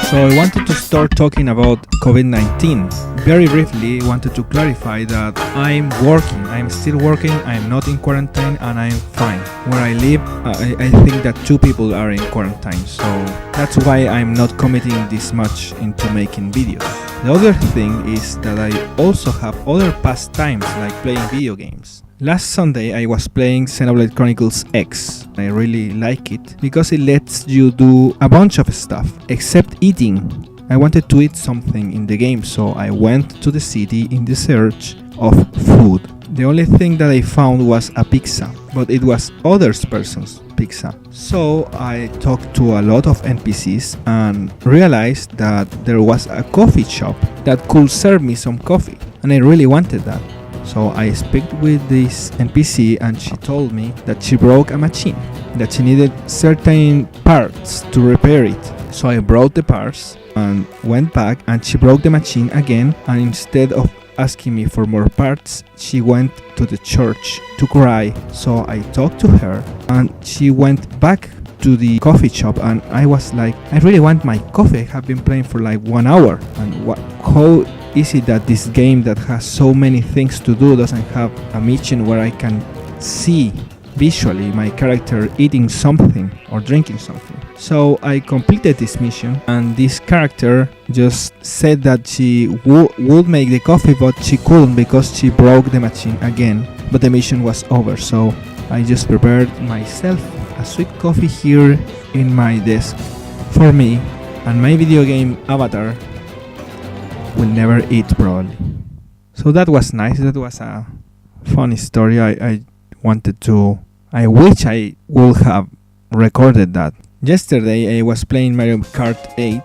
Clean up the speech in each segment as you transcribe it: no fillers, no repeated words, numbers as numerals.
So I wanted to start talking about COVID-19. Very briefly, wanted to clarify that I'm still working, I'm not in quarantine, and I'm fine. Where I live, I think that 2 people are in quarantine, so that's why I'm not committing this much into making videos. The other thing is that I also have other pastimes like playing video games. Last Sunday I was playing Xenoblade Chronicles X. I really like it because it lets you do a bunch of stuff, except eating. I wanted to eat something in the game, so I went to the city in the search of food. The only thing that I found was a pizza, but it was other person's pizza. So I talked to a lot of NPCs and realized that there was a coffee shop that could serve me some coffee, and I really wanted that. So I spoke with this NPC and she told me that she broke a machine, that she needed certain parts to repair it. So I brought the parts and went back, and she broke the machine again, and instead of asking me for more parts, she went to the church to cry. So I talked to her and she went back to the coffee shop, and I was like, I really want my coffee. I have been playing for like 1 hour, and how is it that this game that has so many things to do doesn't have a mission where I can see visually my character eating something or drinking something? So I completed this mission, and this character just said that she would make the coffee, but she couldn't because she broke the machine again, but the mission was over. So I just prepared myself a sweet coffee here in my desk for me, and my video game avatar will never eat probably. So that was nice. That was a funny story. I wish I would have recorded that. Yesterday I was playing Mario Kart 8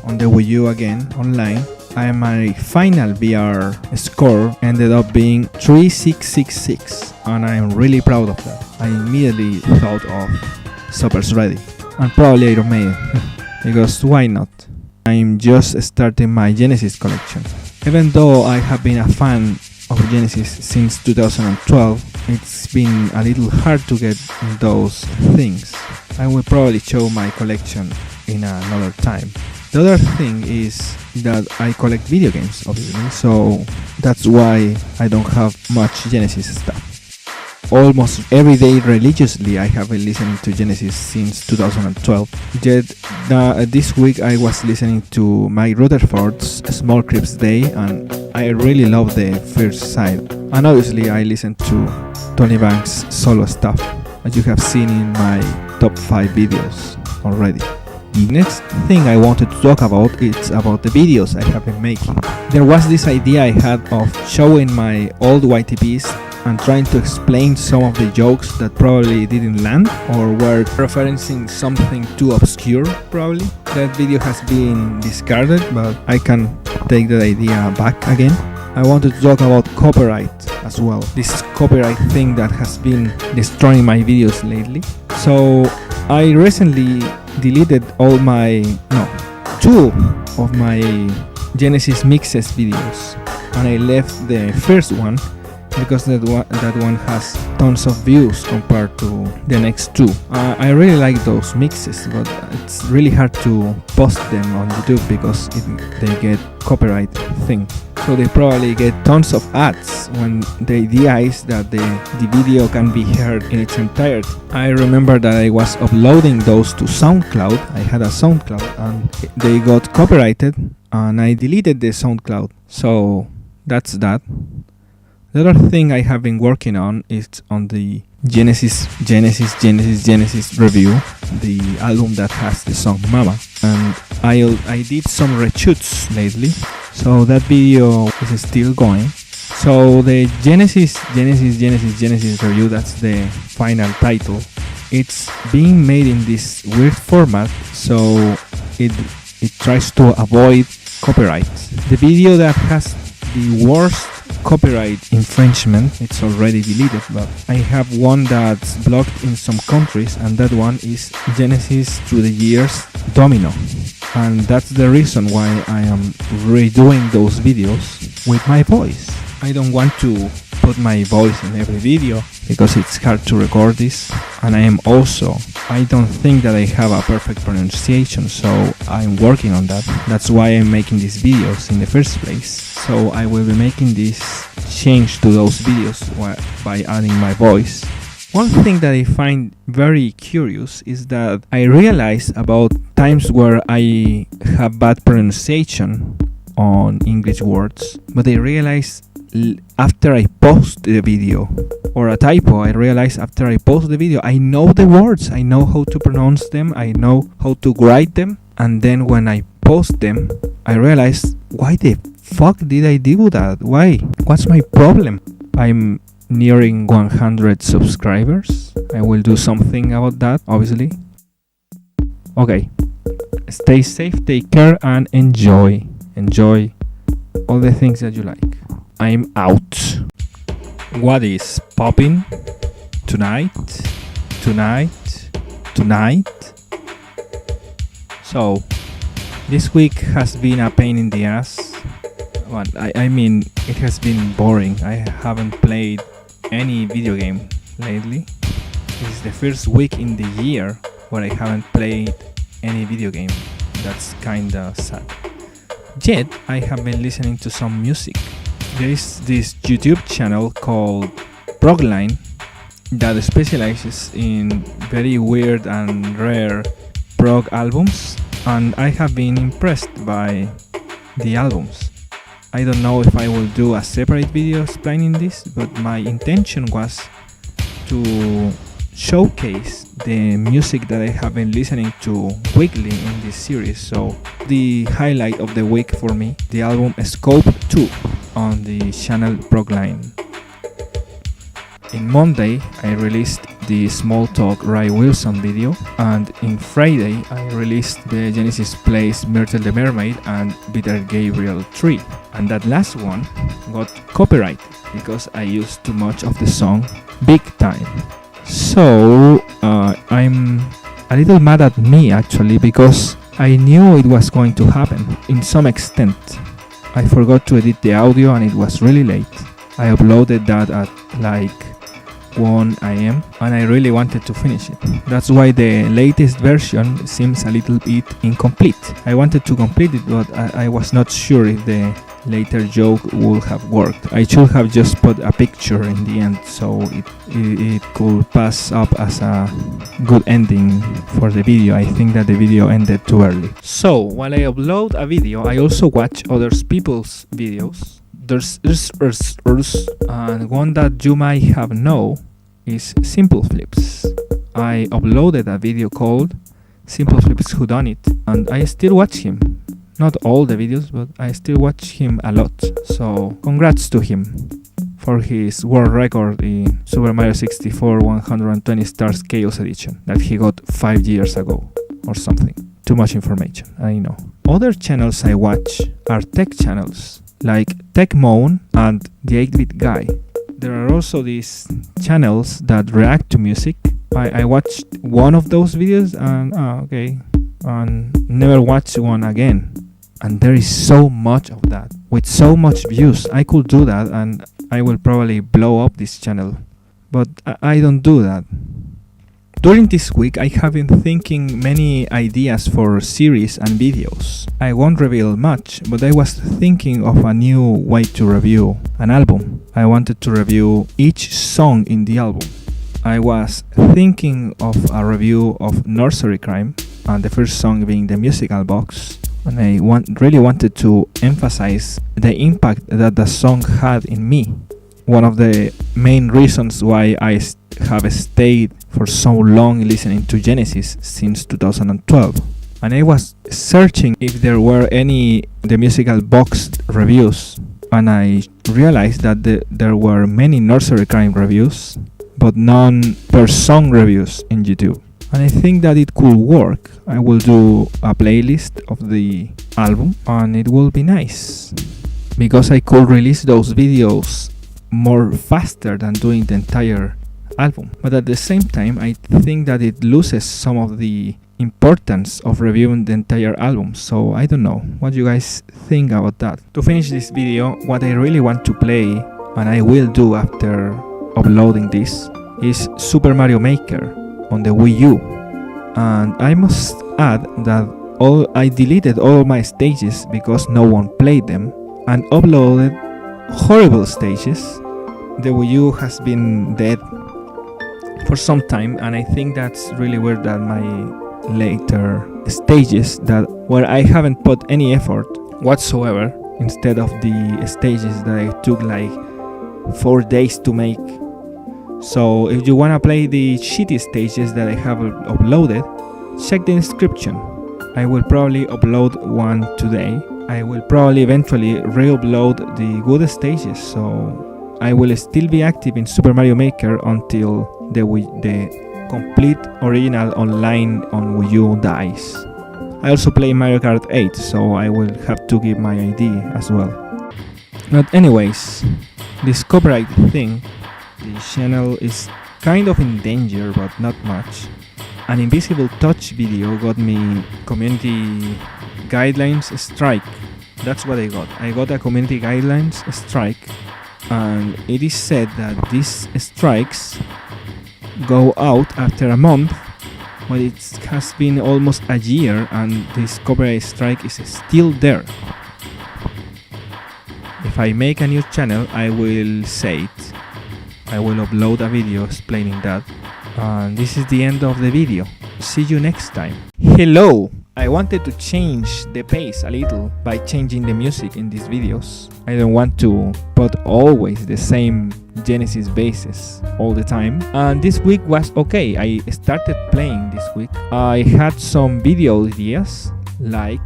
on the Wii U again online, and my final VR score ended up being 3666, and I'm really proud of that. I immediately thought of Supper's Ready and probably Iron Maiden because why not? I'm just starting my Genesis collection. Even though I have been a fan of Genesis since 2012, it's been a little hard to get those things. I will probably show my collection in another time. The other thing is that I collect video games, obviously, so that's why I don't have much Genesis stuff. Almost every day religiously I have been listening to Genesis since 2012. Yet this week I was listening to Mike Rutherford's Small Crips Day, and I really love the first side. And obviously I listened to Tony Banks' solo stuff, as you have seen in my top 5 videos already. The next thing I wanted to talk about is about the videos I have been making. There was this idea I had of showing my old YTPs and trying to explain some of the jokes that probably didn't land or were referencing something too obscure probably. That video has been discarded, but I can take that idea back again. I wanted to talk about copyright as well. This copyright thing that has been destroying my videos lately. So I recently deleted two of my Genesis Mixes videos, and I left the first one because that one has tons of views compared to the next 2. I really like those mixes, but it's really hard to post them on YouTube because they get copyright thing. So they probably get tons of ads when the idea is that the video can be heard in its entirety. I remember that I was uploading those to SoundCloud. I had a SoundCloud and they got copyrighted, and I deleted the SoundCloud. So that's that. The other thing I have been working on is on the Genesis review, the album that has the song Mama, and I did some reshoots lately, so that video is still going. So the Genesis review, that's the final title. It's being made in this weird format, so it tries to avoid copyright. The video that has the worst copyright infringement, it's already deleted, but I have one that's blocked in some countries, and that one is Genesis Through the Years Domino, and that's the reason why I am redoing those videos with my voice. I don't want to put my voice in every video because it's hard to record this, and I am also I don't think that I have a perfect pronunciation, so I'm working on that. That's why I'm making these videos in the first place. So I will be making this change to those videos by adding my voice. One thing that I find very curious is that I realize about times where I have bad pronunciation on English words, but I realize after I post the video, or a typo, I realize after I post the video, I know the words, I know how to pronounce them, I know how to write them, and then when I post them, I realize, why the fuck did I do that? Why? What's my problem? I'm nearing 100 subscribers. I will do something about that, obviously. Okay, stay safe, take care, and enjoy all the things that you like. I'm out. What is popping tonight? So, this week has been a pain in the ass. Well, I mean, it has been boring. I haven't played any video game lately. This is the first week in the year where I haven't played any video game. That's kinda sad. Yet, I have been listening to some music. There is this YouTube channel called Progline that specializes in very weird and rare prog albums, and I have been impressed by the albums. I don't know if I will do a separate video explaining this, but my intention was to showcase the music that I have been listening to weekly in this series. So the highlight of the week for me, the album Scope 2 on the channel Progline. In Monday I released the Small Talk Ray Wilson video, and in Friday I released the Genesis Plays Myrtle the Mermaid and Bitter Gabriel 3, and that last one got copyrighted because I used too much of the song big time. So I'm a little mad at me actually, because I knew it was going to happen in some extent. I forgot to edit the audio and it was really late. I uploaded that at like 1 AM and I really wanted to finish it. That's why the latest version seems a little bit incomplete. I wanted to complete it, but I was not sure if the later joke would have worked. I should have just put a picture in the end so it could pass up as a good ending for the video. I think that the video ended too early. So while I upload a video, I also watch other people's videos. There's and one that you might have known is Simple Flips. I uploaded a video called Simple Flips Whodunit, and I still watch him. Not all the videos, but I still watch him a lot. So congrats to him for his world record in Super Mario 64 120 Stars Chaos Edition that he got 5 years ago or something. Too much information, I know. Other channels I watch are tech channels like Tech Moan and The 8-Bit Guy. There are also these channels that react to music. I watched one of those videos and okay, and never watched one again. And there is so much of that with so much views. I could do that and I will probably blow up this channel, but I don't do that. During this week I have been thinking many ideas for series and videos. I won't reveal much, but I was thinking of a new way to review an album. I wanted to review each song in the album. I was thinking of a review of Nursery Crime, and the first song being the musical box. And I really wanted to emphasize the impact that the song had in me. One of the main reasons why I have stayed for so long listening to Genesis since 2012. And I was searching if there were any the musical box reviews, and I realized that there were many Nursery Crime reviews, but none per song reviews in YouTube. And I think that it could work. I will do a playlist of the album and it will be nice, because I could release those videos more faster than doing the entire album. But at the same time, I think that it loses some of the importance of reviewing the entire album. So I don't know what you guys think about that. To finish this video, what I really want to play, and I will do after uploading this, is Super Mario Maker on the Wii U. And I must add that I deleted all my stages because no one played them, and uploaded horrible stages. The Wii U has been dead for some time, and I think that's really weird that my later stages where I haven't put any effort whatsoever, instead of the stages that I took like 4 days to make. So if you wanna play the shitty stages that I have uploaded, check the description. I will probably upload one today. I will probably eventually re-upload the good stages, so I will still be active in Super Mario Maker until the complete original online on Wii U dies. I also play Mario Kart 8, so I will have to give my ID as well. But anyways, this copyright thing, the channel is kind of in danger, but not much. An Invisible Touch video got me community guidelines strike. That's what I got. I got a community guidelines strike, and it is said that these strikes go out after a month, but it has been almost a year and this copyright strike is still there. If I make a new channel, I will say it. I will upload a video explaining that. And this is the end of the video. See you next time. Hello! I wanted to change the pace a little by changing the music in these videos. I don't want to put always the same Genesis bases all the time. And this week was okay. I started playing this week. I had some video ideas, like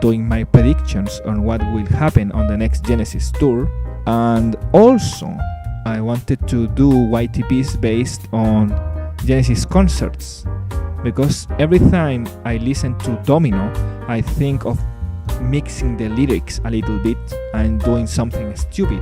doing my predictions on what will happen on the next Genesis tour. And also, I wanted to do YTPs based on Genesis concerts, because every time I listen to Domino, I think of mixing the lyrics a little bit and doing something stupid,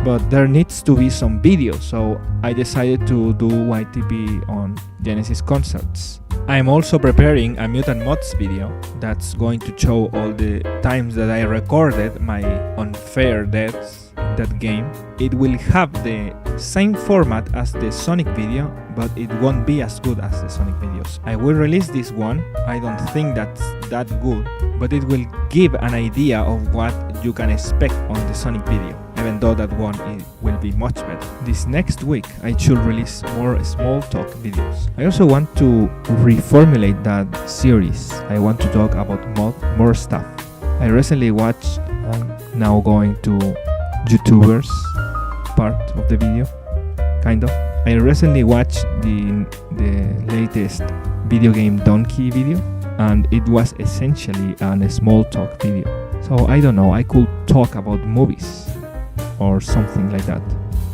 but there needs to be some video, so I decided to do YTP on Genesis concerts. I'm also preparing a Mutant Mods video that's going to show all the times that I recorded my unfair deaths in that game. It will have the same format as the Sonic video, but it won't be as good as the Sonic videos. I will release this one. I don't think that's that good, but it will give an idea of what you can expect on the Sonic video, even though that one will be much better. This next week I should release more small talk videos. I also want to reformulate that series. I want to talk about more stuff. I recently watched, now going to YouTubers part of the video, kind of. I recently watched the latest video game Donkey video, and it was essentially a small talk video. So I don't know, I could talk about movies or something like that,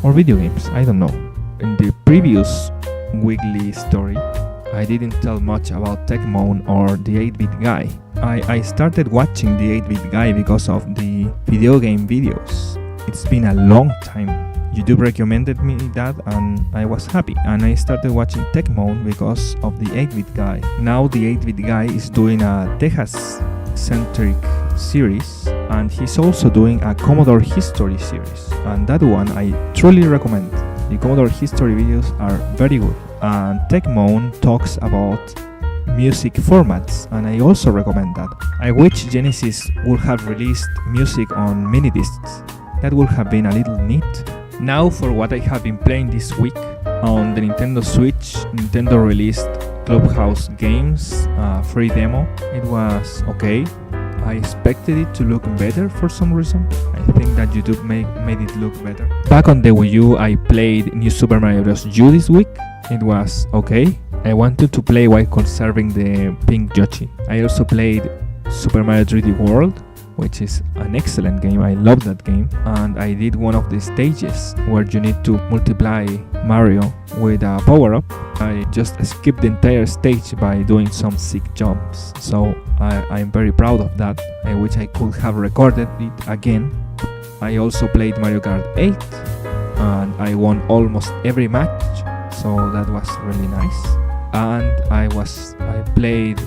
or video games, I don't know. In the previous weekly story, I didn't tell much about Tecmo or the 8-bit guy. I started watching the 8-bit guy because of the video game videos. It's been a long time. YouTube recommended me that and I was happy, and I started watching Tecmo because of the 8-bit guy. Now the 8-bit guy is doing a Texas-centric series, and he's also doing a Commodore History series, and that one I truly recommend. The Commodore History videos are very good, and Tecmo talks about music formats, and I also recommend that. I wish Genesis would have released music on mini discs. That would have been a little neat. Now for what I have been playing this week. On the Nintendo Switch, Nintendo released Clubhouse Games, free demo. It was okay. I expected it to look better for some reason. I think that YouTube made it look better. Back on the Wii U, I played New Super Mario Bros. U this week. It was okay. I wanted to play while conserving the pink Yoshi. I also played Super Mario 3D World, which is an excellent game. I love that game. And I did one of the stages where you need to multiply Mario with a power-up. I just skipped the entire stage by doing some sick jumps. So I'm very proud of that. I wish I could have recorded it again. I also played Mario Kart 8 and I won almost every match. So that was really nice. And I played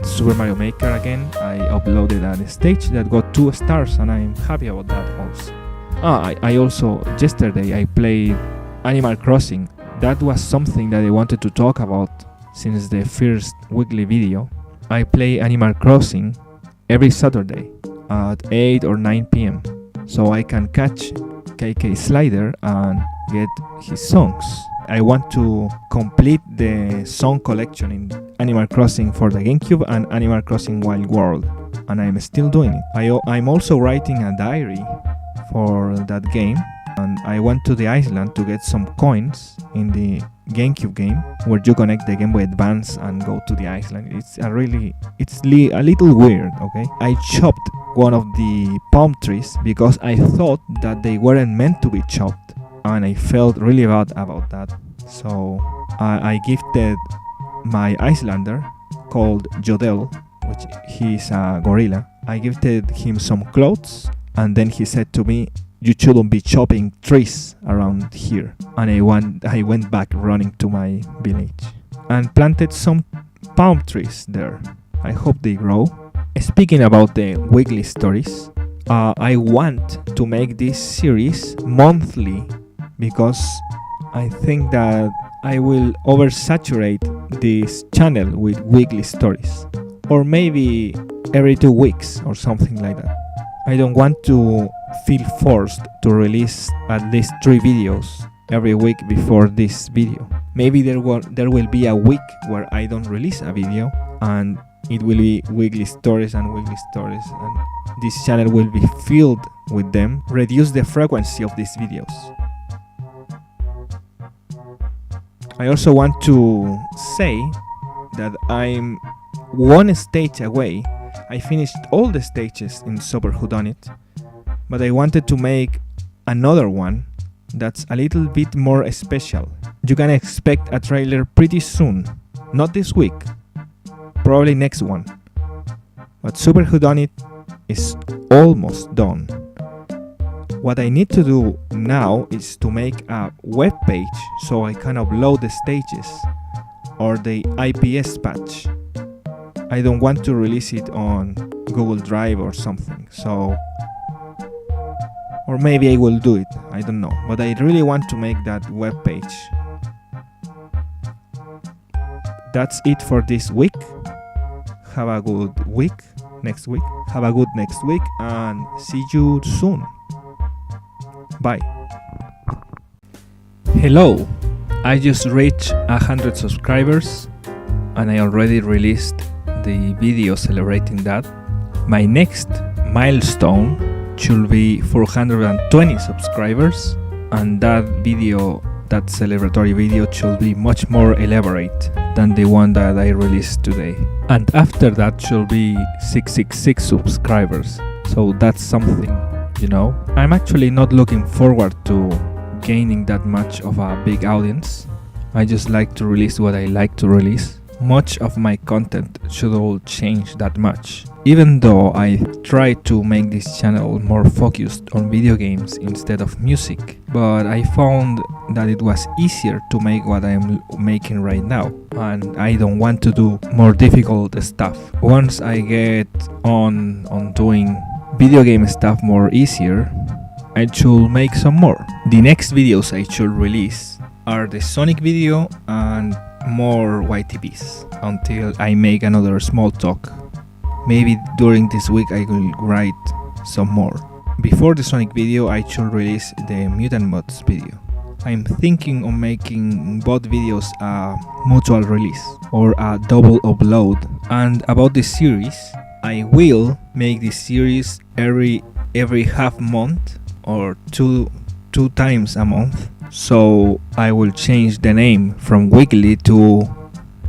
Super Mario Maker again. I uploaded a stage that got 2 stars and I'm happy about that also. I also, yesterday I played Animal Crossing. That was something that I wanted to talk about since the first weekly video. I play Animal Crossing every Saturday at 8 or 9 p.m. so I can catch KK Slider and get his songs. I want to complete the song collection in Animal Crossing for the GameCube and Animal Crossing Wild World, and I'm still doing it. I'm also writing a diary for that game, and I went to the island to get some coins in the GameCube game where you connect the Game Boy Advance and go to the island. It's a little weird, okay? I chopped one of the palm trees because I thought that they weren't meant to be chopped, and I felt really bad about that. So I gifted my Icelander called Jodel, which he's a gorilla. I gifted him some clothes, and then he said to me, "You shouldn't be chopping trees around here." And I went back running to my village and planted some palm trees there. I hope they grow. Speaking about the weekly stories, I want to make this series monthly because I think that I will oversaturate this channel with weekly stories, or maybe every 2 weeks or something like that. I don't want to feel forced to release at least 3 videos every week before this video. Maybe there will be a week where I don't release a video, and it will be weekly stories, and this channel will be filled with them. Reduce the frequency of these videos. I also want to say that I'm one stage away. I finished all the stages in Super Whodunit, but I wanted to make another one that's a little bit more special. You can expect a trailer pretty soon, not this week, probably next one. But Super Whodunit is almost done. What I need to do now is to make a web page so I can upload the stages or the IPS patch. I don't want to release it on Google Drive or something, or maybe I will do it, I don't know, but I really want to make that web page. That's it for this week. Have a good week next week. Have a good next week, and see you soon. Bye. Hello, I just reached 100 subscribers and I already released the video celebrating that. My next milestone should be 420 subscribers, and that celebratory video should be much more elaborate than the one that I released today. And after that should be 666 subscribers, so that's something, you know. I'm actually not looking forward to gaining that much of a big audience. I just like to release what I like to release. Much of my content shouldn't change that much, even though I try to make this channel more focused on video games instead of music, but I found that it was easier to make what I'm making right now, and I don't want to do more difficult stuff. Once I get on doing video game stuff more easier, I should make some more. The next videos I should release are the Sonic video and more YTPs until I make another small talk. Maybe during this week I will write some more. Before the Sonic video I should release the Mutant Mods video. I'm thinking of making both videos a mutual release or a double upload. And about this series, I will make this series every half month or two times a month. So I will change the name from weekly to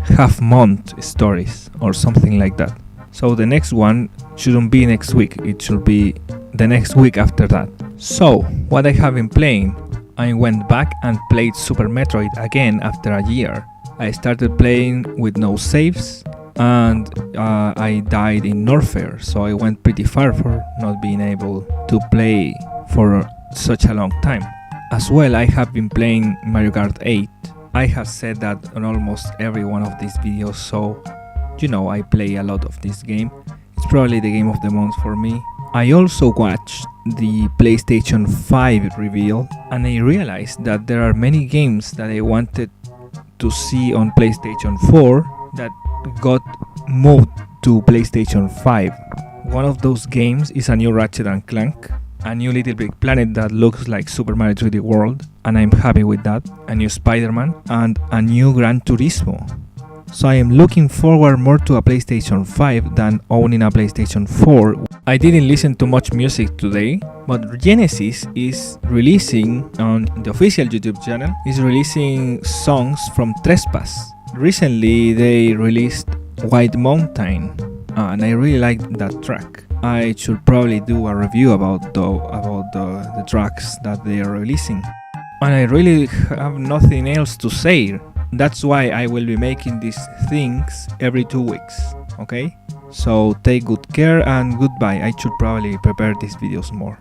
half month stories or something like that. So the next one shouldn't be next week, it should be the next week after that. So what I have been playing, I went back and played Super Metroid again after a year. I started playing with no saves, and I died in Norfair, so I went pretty far for not being able to play for such a long time. As well, I have been playing Mario Kart 8. I have said that on almost every one of these videos, so you know I play a lot of this game. It's probably the game of the month for me. I also watched the PlayStation 5 reveal, and I realized that there are many games that I wanted to see on PlayStation 4 that got moved to PlayStation 5. One of those games is a new Ratchet and Clank, a new Little Big Planet that looks like Super Mario 3D World, and I'm happy with that, a new Spider-Man, and a new Gran Turismo. So I am looking forward more to a PlayStation 5 than owning a PlayStation 4. I didn't listen to much music today, but Genesis is releasing on the official YouTube channel, is releasing songs from Trespass. Recently they released White Mountain, and I really liked that track. I should probably do a review about the tracks that they are releasing. And I really have nothing else to say. That's why I will be making these things every 2 weeks, okay? So take good care and goodbye. I should probably prepare these videos more.